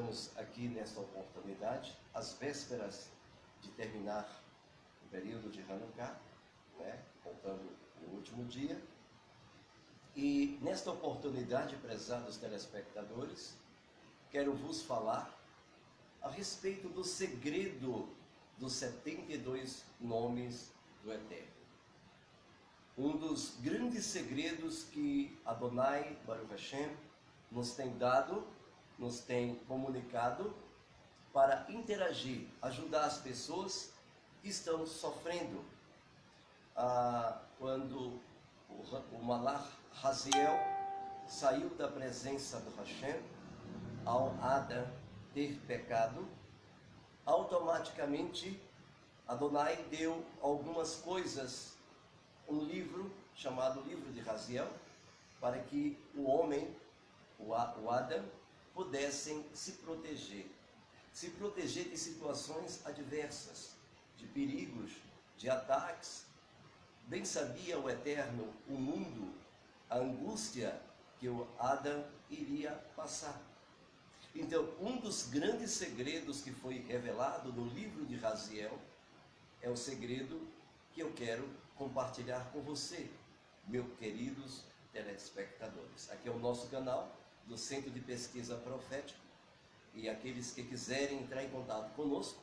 Estamos aqui nesta oportunidade, às vésperas de terminar o período de Hanukkah, contando o último dia. E nesta oportunidade, prezados telespectadores, quero vos falar a respeito do segredo dos 72 nomes do Eterno. Um dos grandes segredos que Adonai Baruch Hashem nos tem dado, nos tem comunicado para interagir, ajudar as pessoas que estão sofrendo. Quando o Malach Raziel saiu da presença do Hashem, ao Adam ter pecado, automaticamente Adonai deu algumas coisas, um livro chamado Livro de Raziel, para que o homem, o Adam, pudessem se proteger de situações adversas, de perigos, de ataques. Bem sabia o Eterno, o mundo, a angústia que o Adam iria passar. Então, um dos grandes segredos que foi revelado no livro de Raziel é o segredo que eu quero compartilhar com você, meus queridos telespectadores. Aqui é o nosso canal do Centro de Pesquisa Profética, e aqueles que quiserem entrar em contato conosco,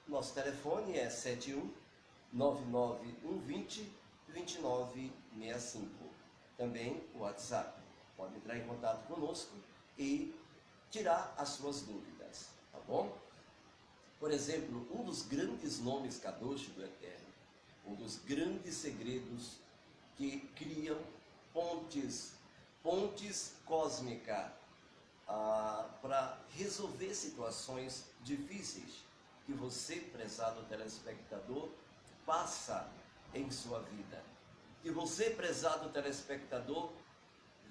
nosso telefone é 71-99120-2965. Também o WhatsApp. Pode entrar em contato conosco e tirar as suas dúvidas, tá bom? Por exemplo, um dos grandes nomes Kadosh do Eterno, um dos grandes segredos que criam pontes cósmicas para resolver situações difíceis que você, prezado telespectador, passa em sua vida. Que você, prezado telespectador,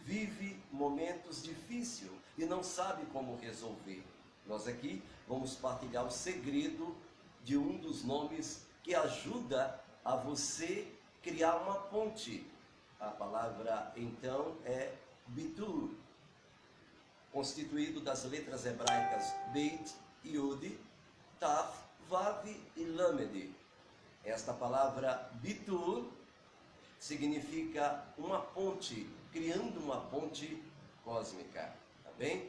vive momentos difíceis e não sabe como resolver. Nós aqui vamos partilhar o segredo de um dos nomes que ajuda a você criar uma ponte. A palavra então é Bitur, constituído das letras hebraicas Beit, Yud, Taf, Vav e Lamed. Esta palavra Bitur significa uma ponte, criando uma ponte cósmica, tá bem?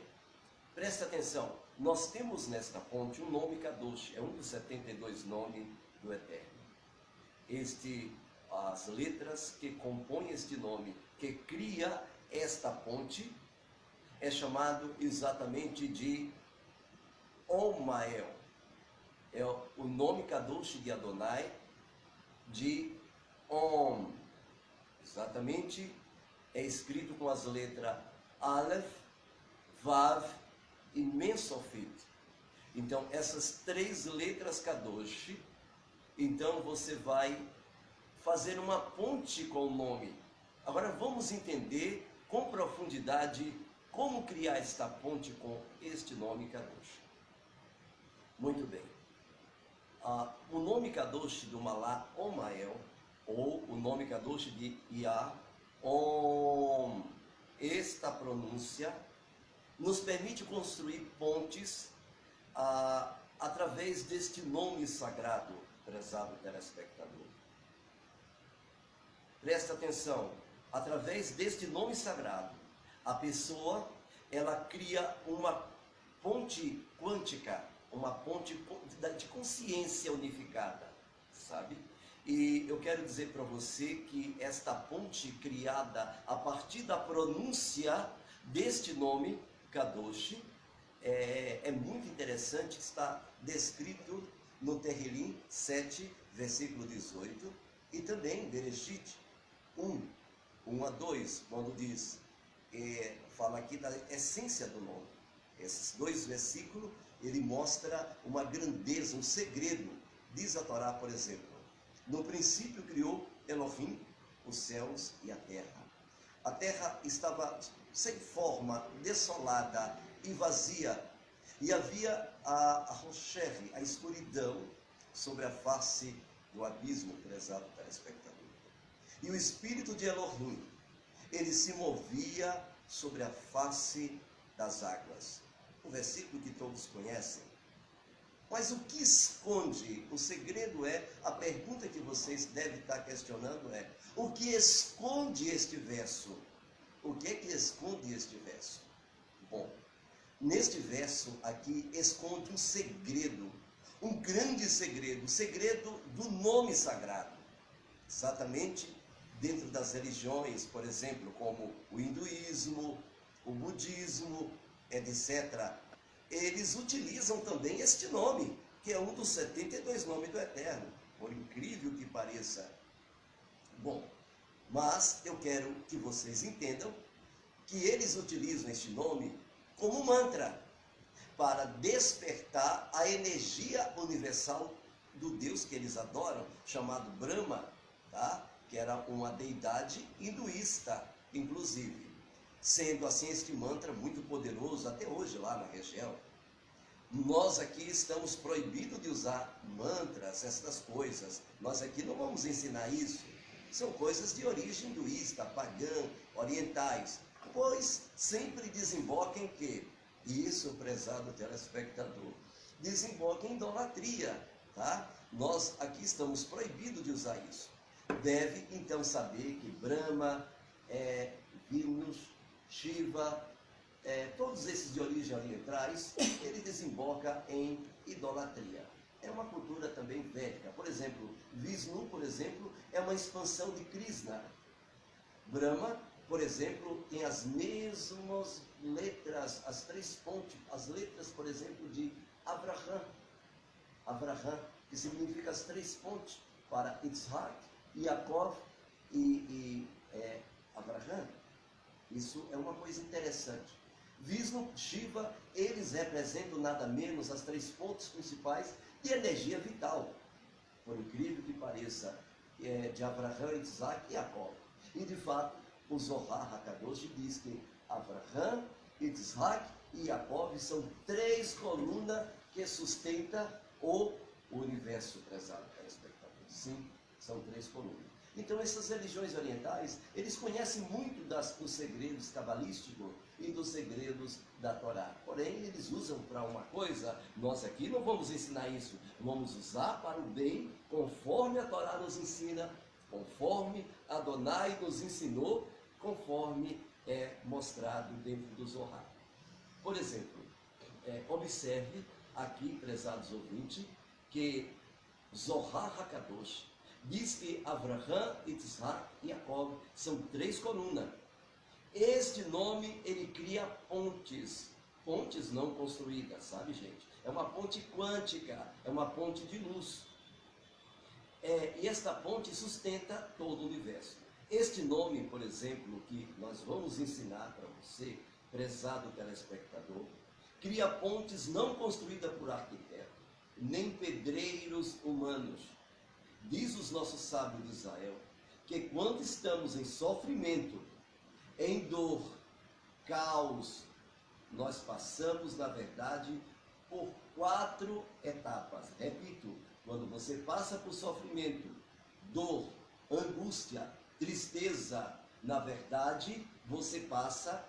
Presta atenção, nós temos nesta ponte um nome Kadosh, é um dos 72 nomes do Eterno. As letras que compõem este nome, que cria esta ponte, é chamado exatamente de Omael. É o nome Kadosh de Adonai, de Om. Exatamente, é escrito com as letras Aleph, Vav e Mensofit. Então, essas três letras Kadosh, então você vai fazer uma ponte com o nome. Agora vamos entender com profundidade como criar esta ponte com este nome Kadosh. Muito bem. O nome Kadosh do Malach Omael, ou o nome Kadosh de Yah, Om, esta pronúncia nos permite construir pontes através deste nome sagrado, prezado telespectador. Presta atenção, através deste nome sagrado, a pessoa, ela cria uma ponte quântica, uma ponte de consciência unificada, sabe? E eu quero dizer para você que esta ponte criada a partir da pronúncia deste nome, Kadosh, é muito interessante, está descrito no Terrilim 7, versículo 18, e também em Bereshit 1 a 2, quando diz, fala aqui da essência do nome. Esses dois versículos, ele mostra uma grandeza, um segredo. Diz a Torá, por exemplo, no princípio criou Elohim os céus e a terra. A terra estava sem forma, desolada e vazia, e havia a rocher, a escuridão, sobre a face do abismo, prezado telespectador. E o espírito de Elohim, ele se movia sobre a face das águas. um versículo que todos conhecem. Mas o que esconde? O segredo é, a pergunta que vocês devem estar questionando é, o que esconde este verso? O que é que esconde este verso? Bom, neste verso aqui esconde um segredo, um grande segredo, o segredo do nome sagrado. Exatamente dentro das religiões, por exemplo, como o hinduísmo, o budismo, etc., eles utilizam também este nome, que é um dos 72 nomes do Eterno, por incrível que pareça. Bom, mas eu quero que vocês entendam que eles utilizam este nome como mantra, para despertar a energia universal do Deus que eles adoram, chamado Brahma, tá? Que era uma deidade hinduísta, inclusive. Sendo assim este mantra muito poderoso até hoje lá na região. Nós aqui estamos proibidos de usar mantras, essas coisas. Nós aqui não vamos ensinar isso. São coisas de origem hinduísta, pagã, orientais. Pois sempre desemboca em quê? Isso, prezado telespectador, desemboca em idolatria, tá? Nós aqui estamos proibidos de usar isso. Deve então saber que Brahma, Vishnu, Shiva, todos esses de origem orientais, ele desemboca em idolatria. É uma cultura também védica. Por exemplo, Vishnu, por exemplo, é uma expansão de Krishna. Brahma, por exemplo, tem as mesmas letras, as três fontes, as letras, por exemplo, de Abraham. Abraham, que significa as três fontes para Yitzhak, Yaakov e Abraham. Isso é uma coisa interessante. Vishnu, Shiva, eles representam nada menos as três fontes principais de energia vital, por incrível que pareça, de Abraham, Yitzhak e Yaakov. E de fato, o Zohar HaKadosh diz que Abraham, Yitzhak e Yaakov são três colunas que sustentam o universo, prezado telespectador. Sim, são três colunas. Então essas religiões orientais, eles conhecem muito dos segredos cabalísticos e dos segredos da Torá. Porém, eles usam para uma coisa, nós aqui não vamos ensinar isso, vamos usar para o bem, conforme a Torá nos ensina, conforme Adonai nos ensinou, conforme é mostrado dentro do Zohar. Por exemplo, observe aqui, prezados ouvintes, que Zohar HaKadosh diz que Abraham, Yitzhak e Yaakov são três colunas. Este nome, ele cria pontes, pontes não construídas, sabe, gente? É uma ponte quântica, é uma ponte de luz. E esta ponte sustenta todo o universo. Este nome, por exemplo, que nós vamos ensinar para você, prezado telespectador, cria pontes não construídas por arquitetos, nem pedreiros humanos. Diz os nossos sábios de Israel, que quando estamos em sofrimento, em dor, caos, nós passamos, na verdade, por 4 etapas. Repito, quando você passa por sofrimento, dor, angústia, tristeza, na verdade, você passa,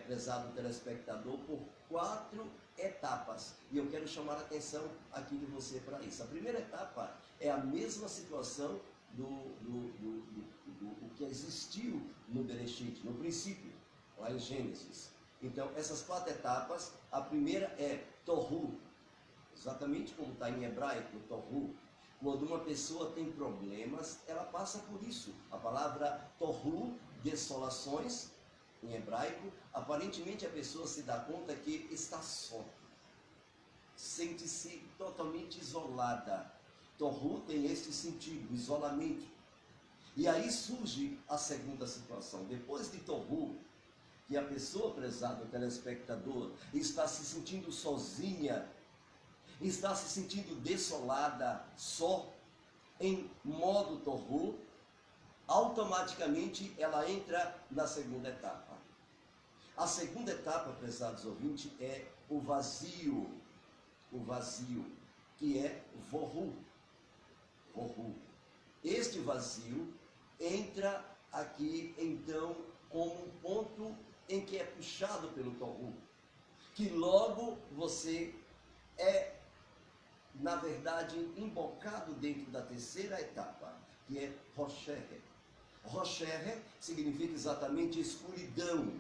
prezado telespectador, por 4 etapas. E eu quero chamar a atenção aqui de você para isso. A primeira etapa é a mesma situação do que existiu no Bereshit, no princípio, lá em Gênesis. Então, essas 4 etapas, a primeira é Tohu, exatamente como está em hebraico, Tohu. Quando uma pessoa tem problemas, ela passa por isso. A palavra Tohu, desolações, em hebraico, aparentemente a pessoa se dá conta que está só, sente-se totalmente isolada. Tohu tem este sentido, isolamento. E aí surge a segunda situação. Depois de Tohu, que a pessoa, prezado telespectador, está se sentindo sozinha, está se sentindo desolada, só, em modo Tohu, automaticamente ela entra na segunda etapa. A segunda etapa, prezados ouvintes, é o vazio, que é Vohu. Este vazio entra aqui, então, como um ponto em que é puxado pelo Tohu. que logo você é, na verdade, embocado dentro da terceira etapa, que é Rosherre. Rosherre significa exatamente escuridão.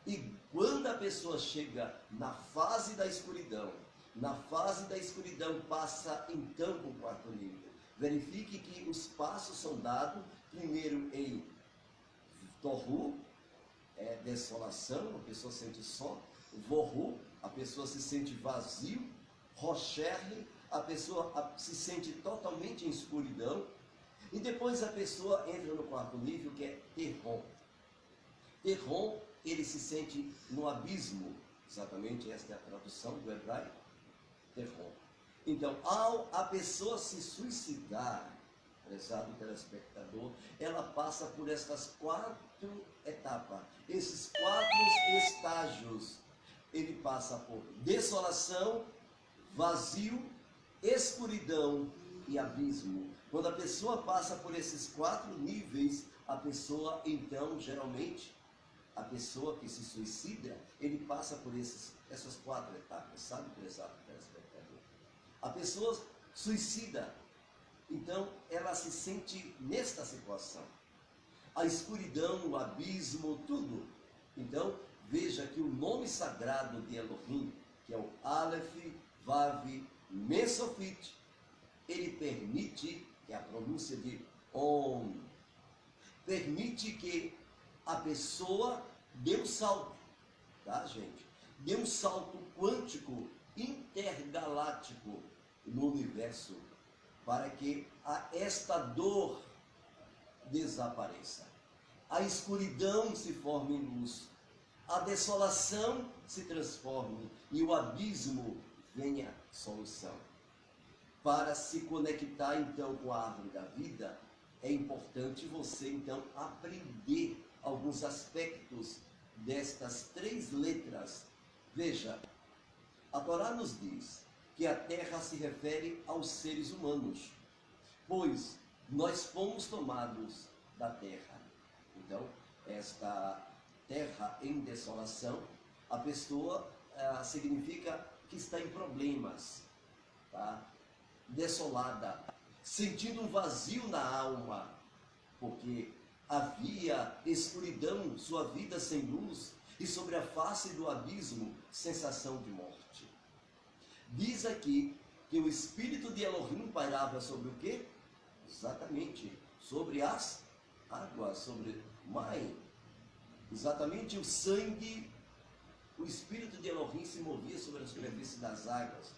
E quando a pessoa chega na fase da escuridão passa então para o quarto nível. Verifique que os passos são dados primeiro em Tohu, desolação, a pessoa sente só. Vohu, a pessoa se sente vazio. Rosherre, a pessoa se sente totalmente em escuridão. E depois a pessoa entra no quarto nível, que é Terron. Terron, ele se sente no abismo. Exatamente esta é a tradução do hebraico. Terron. Então, ao a pessoa se suicidar, prezado telespectador, ela passa por estas 4 etapas, esses 4 estágios. Ele passa por desolação, vazio, escuridão e abismo. Quando a pessoa passa por esses 4 níveis, a pessoa, então, geralmente, a pessoa que se suicida, ele passa por essas 4 etapas, sabe, prezado telespectador? A pessoa suicida, então, ela se sente nesta situação. A escuridão, o abismo, tudo. Então, veja que o nome sagrado de Elohim, que é o Aleph, Vav, Mesofit, ele permite, que é a pronúncia de Om, permite que a pessoa dê um salto, tá, gente? Dê um salto quântico, intergaláctico no universo, para que esta dor desapareça. A escuridão se forme em luz, a desolação se transforme e o abismo venha solução. Para se conectar então com a árvore da vida, é importante você então aprender alguns aspectos destas 3 letras. Veja, a Torá nos diz que a terra se refere aos seres humanos, pois nós fomos tomados da terra. Então, esta terra em desolação, a pessoa significa que está em problemas, tá? Desolada, sentindo um vazio na alma, porque havia escuridão, sua vida sem luz, e sobre a face do abismo, sensação de morte. Diz aqui que o espírito de Elohim pairava sobre o quê? Exatamente, sobre as águas, sobre o mar. Exatamente o sangue, o espírito de Elohim se movia sobre a superfície das águas.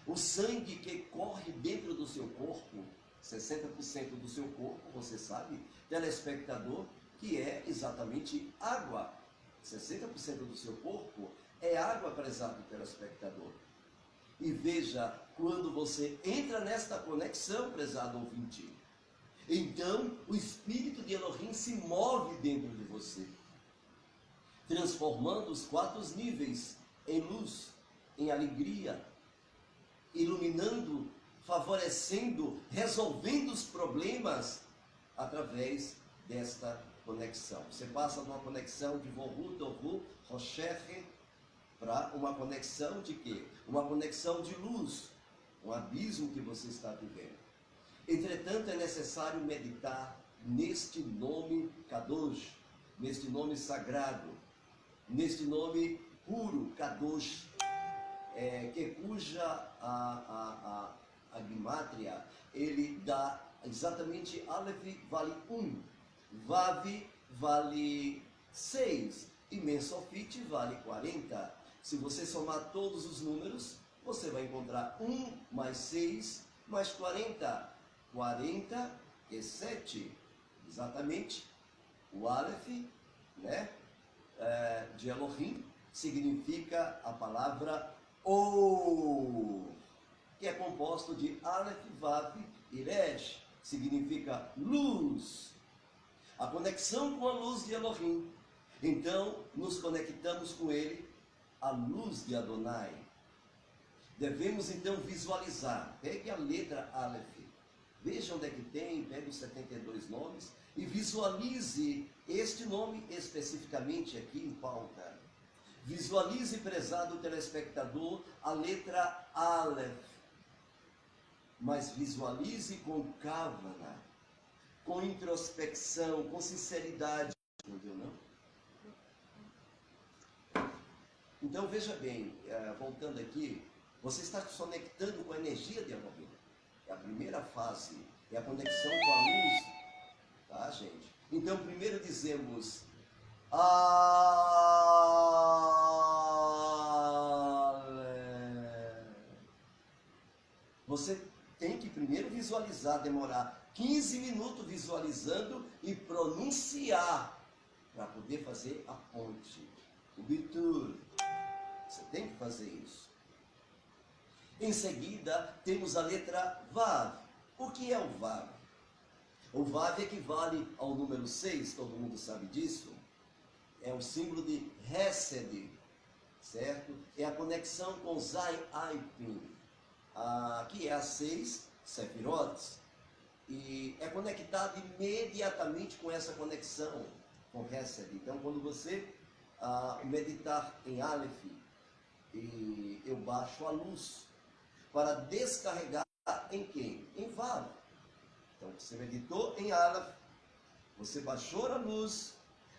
O sangue que corre dentro do seu corpo, 60% do seu corpo, você sabe, telespectador, que é exatamente água. 60% do seu corpo é água, prezado telespectador. E veja, quando você entra nesta conexão, prezado ouvinte, então o espírito de Elohim se move dentro de você, transformando os 4 níveis em luz, em alegria, iluminando, favorecendo, resolvendo os problemas através desta conexão. Você passa de uma conexão de Vohu, Tohu, Rosherre, para uma conexão de quê? Uma conexão de luz, um abismo que você está vivendo. Entretanto, é necessário meditar neste nome Kadosh, neste nome sagrado, neste nome puro, Kadosh, cuja a gimátria, ele dá exatamente Aleph vale 1, Vav vale 6 e Mesofit vale 40. Se você somar todos os números, você vai encontrar 1 mais 6 mais 40, 47, exatamente. O Aleph, né, de Elohim, significa a palavra O, que é composto de Aleph, Vav e Resh, significa luz. A conexão com a luz de Elohim. Então, nos conectamos com ele, a luz de Adonai. Devemos então visualizar. Pegue a letra Aleph, veja onde é que tem, pegue os 72 nomes e visualize este nome especificamente aqui em pauta. Visualize, prezado telespectador, a letra Aleph, mas visualize com kavana, com introspecção, com sinceridade. Entendeu, não? Então veja bem, voltando aqui, você está se conectando com a energia de Elohim. É a primeira fase, é a conexão com a luz, tá, gente? Então primeiro dizemos você tem que primeiro visualizar, demorar 15 minutos visualizando e pronunciar para poder fazer a ponte, o bitur. Você tem que fazer isso. Em seguida, temos a letra Vav. O que é o Vav? O Vav equivale ao número 6, todo mundo sabe disso. É o símbolo de Hesed, certo? É a conexão com Zain Aipin, que é a 6 Sefirot. E é conectado imediatamente com essa conexão com Hesed. Então, quando você meditar em Aleph, e eu baixo a luz para descarregar em quem? Em Vav. Então você meditou em Aleph, você baixou a luz,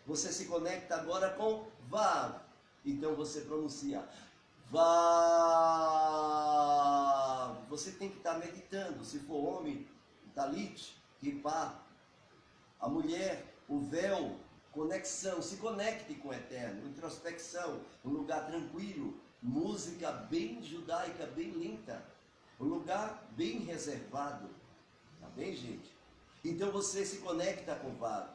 você se conecta agora com Vav. Então você pronuncia Vav. Você tem que estar meditando. Se for homem, Talit, Kipá. A mulher, o véu, conexão. Se conecte com o eterno. Introspecção, um lugar tranquilo. Música bem judaica, bem lenta. Um lugar bem reservado. Tá bem, gente? Então você se conecta com Vav,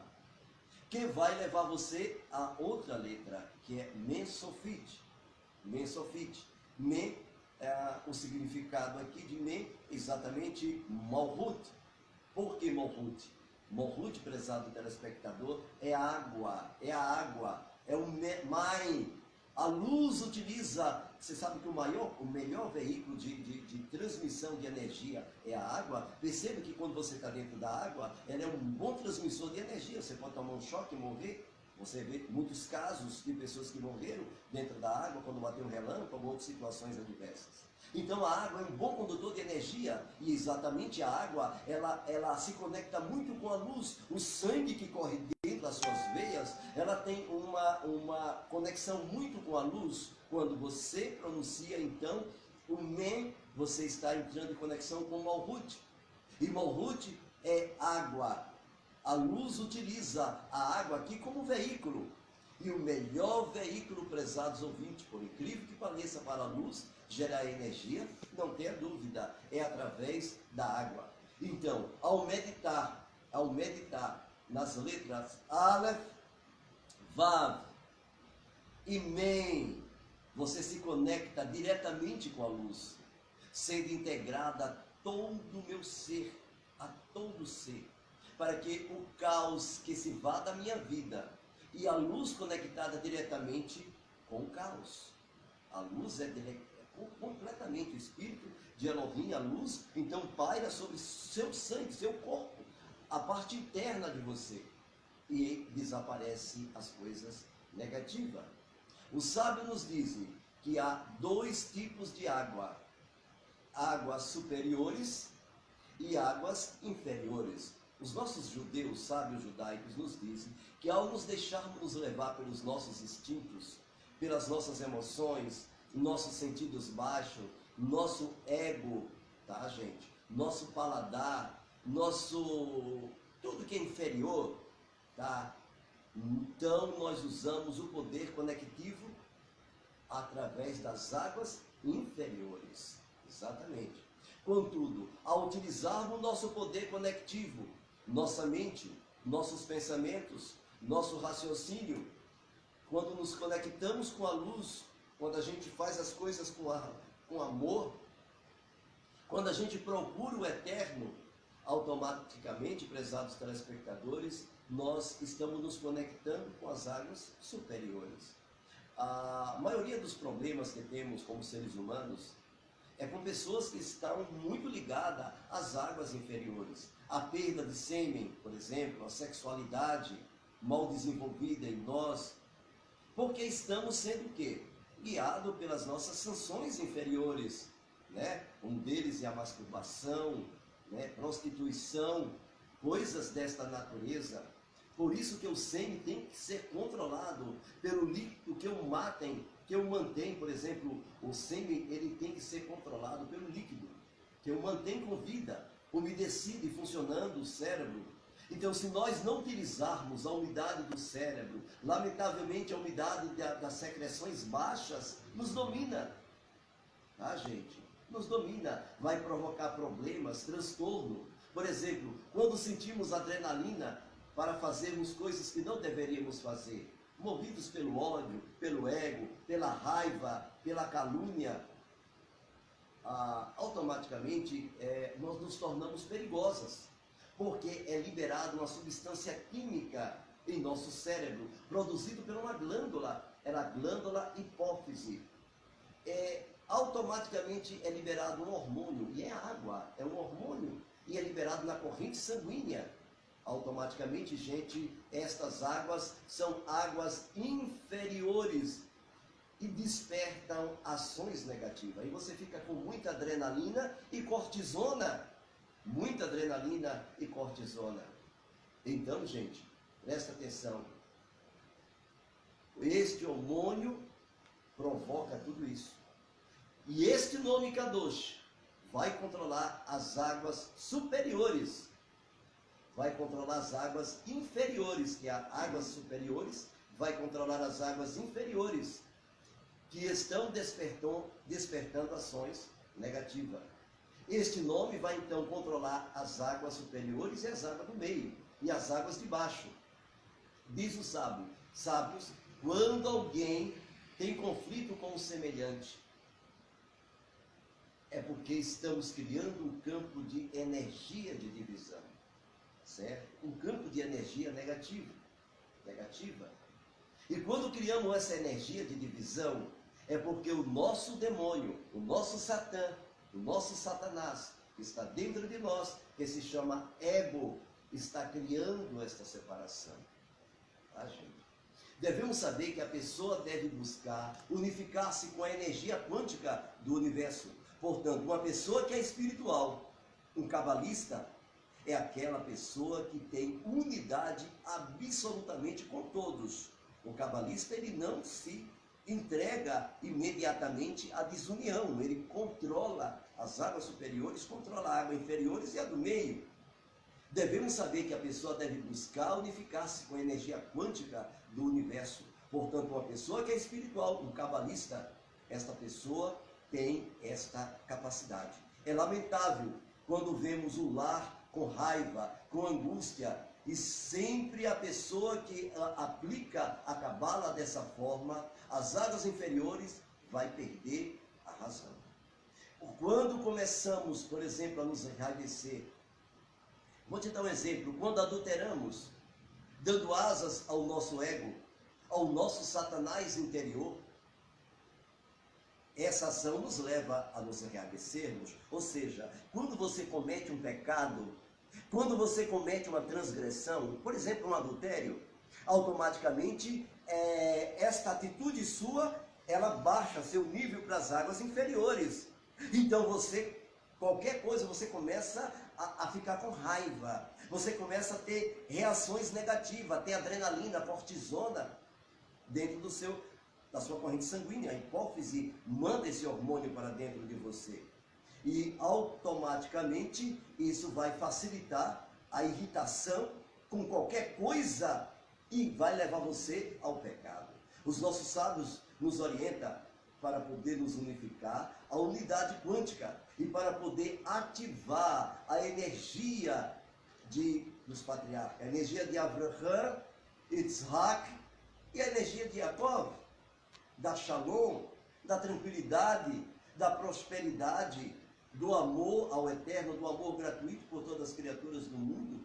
que vai levar você a outra letra, que é Mensofit. Mensofit. Men, o significado aqui de Men, exatamente Malhut. Por que Malhut? Malhut, prezado telespectador, é água, é a água, é o Maim. A luz utiliza, você sabe que o melhor veículo de transmissão de energia é a água. Perceba que quando você está dentro da água, ela é um bom transmissor de energia. Você pode tomar um choque e morrer. Você vê muitos casos de pessoas que morreram dentro da água quando bateu um relâmpago ou outras situações adversas. Então a água é um bom condutor de energia e exatamente a água, ela se conecta muito com a luz. O sangue que corre dentro das suas veias, ela tem uma conexão muito com a luz. Quando você pronuncia então o Men, você está entrando em conexão com o Malhut. E Malhut é água. A luz utiliza a água aqui como veículo. E o melhor veículo, prezados ouvintes, por incrível que pareça, para a luz gerar energia, não tenha dúvida, é através da água. Então, ao meditar nas letras Aleph, Vav e Men, você se conecta diretamente com a luz, sendo integrada a todo o meu ser, a todo ser, para que o caos que se vá da minha vida e a luz conectada diretamente com o caos. A luz é completamente o espírito de Elohim, a luz, então paira sobre seu sangue, seu corpo, a parte interna de você, e desaparece as coisas negativas. Os sábios nos dizem que há 2 tipos de água: águas superiores e águas inferiores. Os nossos judeus, sábios judaicos, nos dizem que ao nos deixarmos levar pelos nossos instintos, pelas nossas emoções, nossos sentidos baixos, nosso ego, tá, gente? Nosso paladar, tudo que é inferior, tá? Então nós usamos o poder conectivo através das águas inferiores. Exatamente. Contudo, ao utilizarmos o nosso poder conectivo, nossa mente, nossos pensamentos, nosso raciocínio, quando nos conectamos com a luz, quando a gente faz as coisas com amor, quando a gente procura o eterno, automaticamente, prezados telespectadores, nós estamos nos conectando com as águas superiores. A maioria dos problemas que temos como seres humanos é com pessoas que estão muito ligadas às águas inferiores. A perda de sêmen, por exemplo, a sexualidade mal desenvolvida em nós, Porque estamos sendo o quê? Guiados pelas nossas sanções inferiores, né? Um deles é a masturbação, né? Prostituição, coisas desta natureza. Por isso que o sêmen tem que ser controlado pelo líquido que eu mantenho, por exemplo, o sêmen ele tem que ser controlado pelo líquido que eu mantenho com vida, umedecido e funcionando o cérebro. Então, se nós não utilizarmos a umidade do cérebro, lamentavelmente a umidade das secreções baixas nos domina. Tá, gente? Nos domina. Vai provocar problemas, transtorno. Por exemplo, quando sentimos adrenalina para fazermos coisas que não deveríamos fazer, movidos pelo ódio, pelo ego, pela raiva, pela calúnia, automaticamente nós nos tornamos perigosas, porque é liberada uma substância química em nosso cérebro, produzido por uma glândula, a glândula hipófise. Automaticamente é liberado um hormônio, e é água, é um hormônio, e é liberado na corrente sanguínea. Automaticamente, gente, estas águas são águas inferiores e despertam ações negativas. Aí você fica com muita adrenalina e cortisona. Muita adrenalina e cortisona. Então, gente, presta atenção. Este hormônio provoca tudo isso. E este nome Kadosh vai controlar as águas superiores. Vai controlar as águas inferiores, que há águas superiores, vai controlar as águas inferiores, que estão despertando ações negativas. Este nome vai então controlar as águas superiores e as águas do meio, e as águas de baixo. Diz o sábio, sábios, quando alguém tem conflito com o semelhante, é porque estamos criando um campo de energia de divisão, certo? Um campo de energia negativa. E quando criamos essa energia de divisão, é porque o nosso demônio, o nosso Satã, o nosso Satanás, que está dentro de nós, que se chama ego, está criando esta separação. Tá, gente? Devemos saber que a pessoa deve buscar unificar-se com a energia quântica do universo. Portanto, uma pessoa que é espiritual, um cabalista, é aquela pessoa que tem unidade absolutamente com todos. O cabalista, ele não se entrega imediatamente à desunião, ele controla as águas superiores, controla a água inferiores e a do meio. Devemos saber que a pessoa deve buscar unificar-se com a energia quântica do universo. Portanto, uma pessoa que é espiritual, um cabalista, esta pessoa tem esta capacidade. É lamentável quando vemos o lar com raiva, com angústia, e sempre a pessoa que aplica a cabala dessa forma, as águas inferiores, vai perder a razão. Quando começamos, por exemplo, a nos enraivecer, vou te dar um exemplo, quando adulteramos, dando asas ao nosso ego, ao nosso Satanás interior, essa ação nos leva a nos enraivecermos. Ou seja, quando você comete um pecado, quando você comete uma transgressão, por exemplo, um adultério, automaticamente esta atitude sua, ela baixa seu nível para as águas inferiores. Então você, qualquer coisa, você começa a ficar com raiva, você começa a ter reações negativas, a ter adrenalina, cortisona dentro da sua corrente sanguínea. A hipófise manda esse hormônio para dentro de você. E automaticamente isso vai facilitar a irritação com qualquer coisa e vai levar você ao pecado. Os nossos sábios nos orientam para poder nos unificar a unidade quântica e para poder ativar a energia dos patriarcas, a energia de Abraham, Yitzhak e a energia de Jacob, da Shalom, da tranquilidade, da prosperidade, do amor ao eterno, do amor gratuito por todas as criaturas do mundo.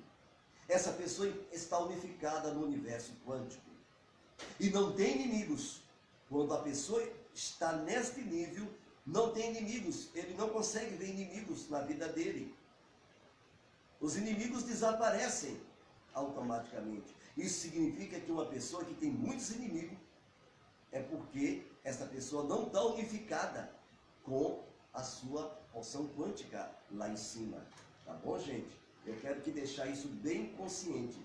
Essa pessoa está unificada no universo quântico e não tem inimigos. Quando a pessoa está neste nível, não tem inimigos, ele não consegue ver inimigos na vida dele. Os inimigos desaparecem automaticamente. Isso significa que uma pessoa que tem muitos inimigos, é porque essa pessoa não está unificada com a sua porção quântica lá em cima. Tá bom, gente? Eu quero que deixar isso bem consciente.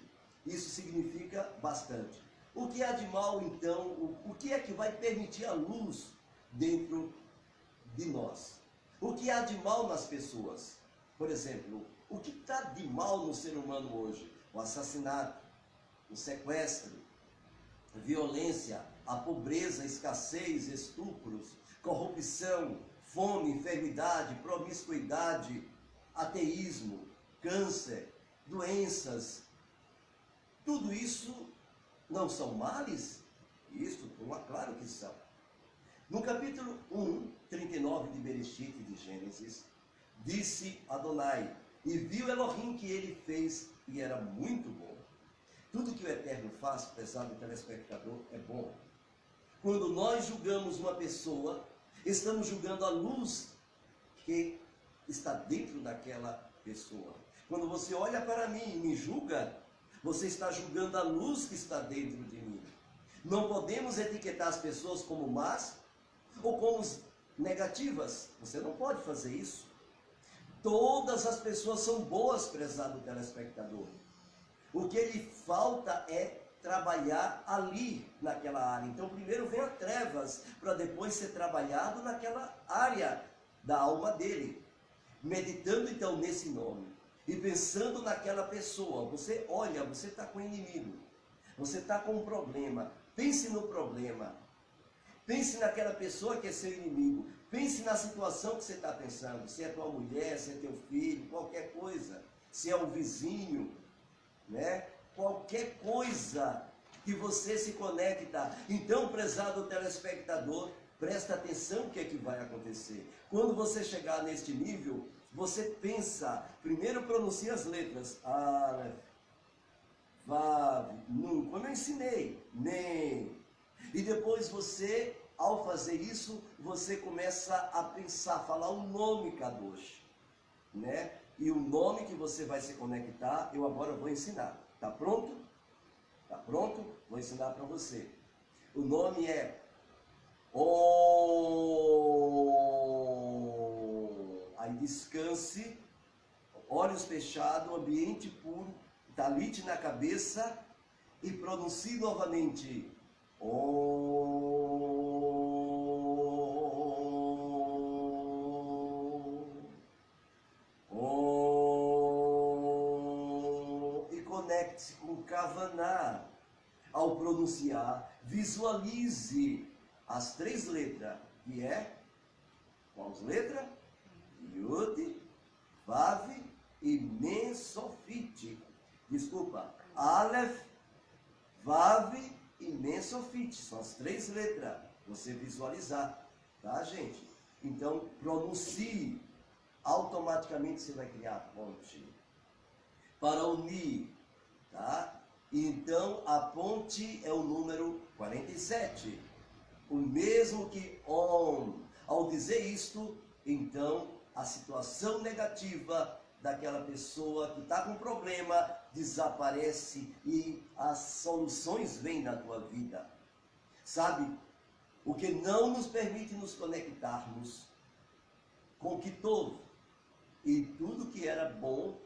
Isso significa bastante. O que há de mal, então? O que é que vai permitir a luz dentro de nós? O que há de mal nas pessoas? Por exemplo, o que está de mal no ser humano hoje? O assassinato, o sequestro, a violência, a pobreza, a escassez, estupros, corrupção, fome, enfermidade, promiscuidade, ateísmo, câncer, doenças. Tudo isso não são males? Isso, claro que são. No capítulo 1, 39 de Bereshit, de Gênesis, disse Adonai, e viu Elohim que ele fez, e era muito bom. Tudo que o Eterno faz, prezado telespectador, é bom. Quando nós julgamos uma pessoa, estamos julgando a luz que está dentro daquela pessoa. Quando você olha para mim e me julga, você está julgando a luz que está dentro de mim. Não podemos etiquetar as pessoas como más ou como negativas. Você não pode fazer isso. Todas as pessoas são boas, prezado telespectador. O que lhe falta é trabalhar ali, naquela área. Então, primeiro vem as trevas, para depois ser trabalhado naquela área da alma dele. Meditando, então, nesse nome. E pensando naquela pessoa. Você olha, você está com inimigo. Você está com um problema. Pense no problema. Pense naquela pessoa que é seu inimigo. Pense na situação que você está pensando. Se é tua mulher, se é teu filho, qualquer coisa. Se é um vizinho, né? Qualquer coisa que você se conecta. Então, prezado telespectador, presta atenção o que é que vai acontecer. Quando você chegar neste nível, você pensa, primeiro pronuncia as letras, Aleph, Vav, Nun, como eu ensinei, Nem. E depois você, ao fazer isso, você começa a pensar, falar o nome Kadosh, né? E o nome que você vai se conectar, eu agora vou ensinar. Tá pronto? Tá pronto? Vou ensinar para você. O nome é Aí descanse, olhos fechados, ambiente puro, talite na cabeça e pronuncie novamente. E conecte-se com Kavaná. Ao pronunciar, visualize as 3 letras, que é, quais letras? Yud, Vav e Men Sofit. Desculpa, Aleph, Vav e Men Sofit. São as 3 letras. Você visualizar, tá, gente? Então, pronuncie. Automaticamente você vai criar a ponte. Para unir, tá? Então, a ponte é o número 47. O mesmo que Om. Ao dizer isto, então, a situação negativa daquela pessoa que está com problema desaparece e as soluções vêm na tua vida. Sabe? O que não nos permite nos conectarmos com o que todo. E tudo que era bom,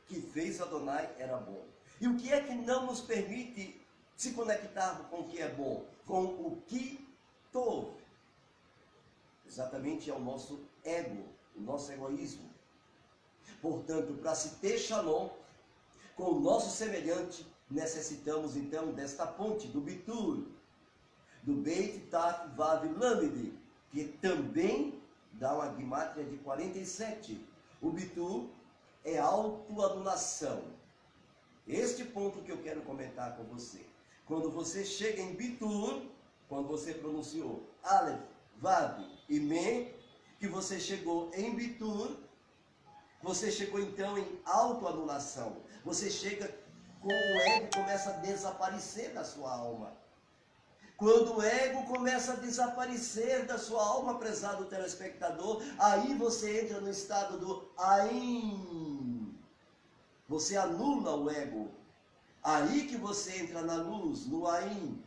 que fez Adonai, era bom. E o que é que não nos permite se conectar com o que é bom? Com o que todo. Exatamente é o nosso ego, o nosso egoísmo. Portanto, para se ter shalom com o nosso semelhante, necessitamos então desta ponte, do bitur, do Beit Taf Vav Lamed, que também dá uma guimátria de 47. O bitur é autoanulação. Este ponto que eu quero comentar com você. Quando você chega em bitur, quando você pronunciou Aleph, Vav e Men, que você chegou em bitur, você chegou então em autoanulação. Você chega com o ego, começa a desaparecer da sua alma. Quando o ego começa a desaparecer da sua alma, prezado telespectador, aí você entra no estado do Ain. Você anula o ego. Aí que você entra na luz, no Ain.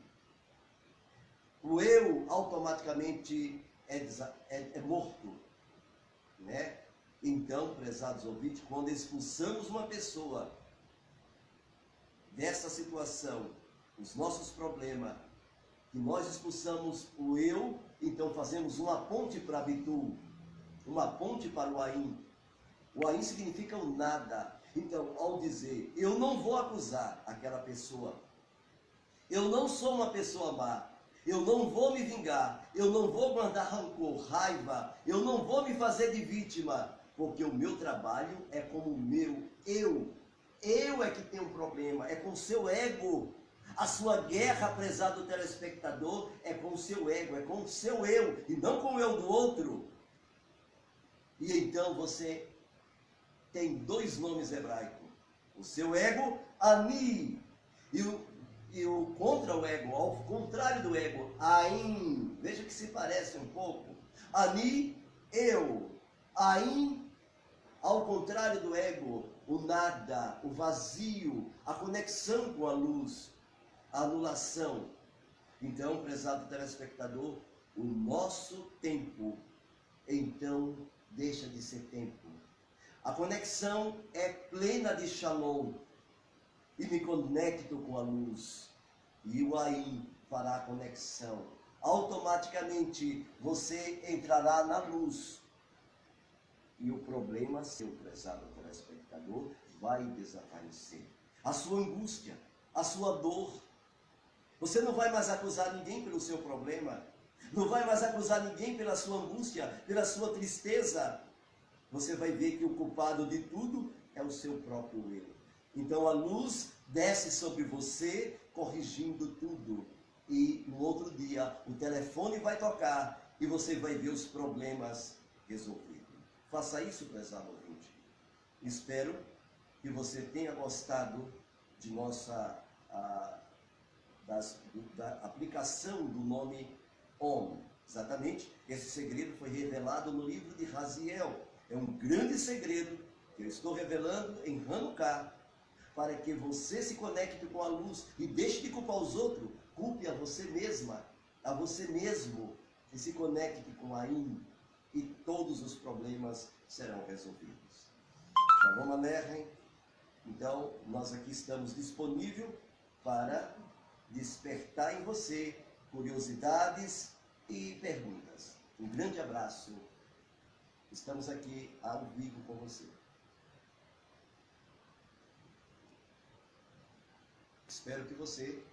o eu automaticamente é morto, né? Então, prezados ouvintes, quando expulsamos uma pessoa dessa situação, os nossos problemas, que nós expulsamos o eu, então fazemos uma ponte para Bitu, uma ponte para o Ain. O Ain significa o nada. Então, ao dizer, eu não vou acusar aquela pessoa, eu não sou uma pessoa má, eu não vou me vingar, eu não vou mandar rancor, raiva, eu não vou me fazer de vítima, porque o meu trabalho é como o meu eu. Eu é que tem um problema, é com o seu ego. A sua guerra, prezado telespectador, é com o seu ego, é com o seu eu, e não com o eu do outro. E então você tem dois nomes hebraicos. O seu ego, Ani, e o contra o ego, ao contrário do ego, Ain. Veja que se parece um pouco. Ani, eu. Ain, ao contrário do ego, o nada, o vazio, a conexão com a luz, a anulação. Então, prezado telespectador, o nosso tempo, então, deixa de ser tempo. A conexão é plena de Shalom. E me conecto com a luz. E o Ain fará a conexão. Automaticamente você entrará na luz. E o problema, seu prezado telespectador, vai desaparecer. A sua angústia, a sua dor. Você não vai mais acusar ninguém pelo seu problema. Não vai mais acusar ninguém pela sua angústia, pela sua tristeza. Você vai ver que o culpado de tudo é o seu próprio eu. Então a luz desce sobre você, corrigindo tudo. E no outro dia o telefone vai tocar e você vai ver os problemas resolvidos. Faça isso, prezado ouvinte. Espero que você tenha gostado de da aplicação do nome Om. Exatamente, esse segredo foi revelado no livro de Raziel. É um grande segredo que eu estou revelando em Hanukkah, para que você se conecte com a luz e deixe de culpar os outros, culpe a você mesma, a você mesmo, e se conecte com a Ain, e todos os problemas serão resolvidos. Shalom Aleichem. Então, nós aqui estamos disponíveis para despertar em você curiosidades e perguntas. Um grande abraço. Estamos aqui ao vivo com você. Espero que você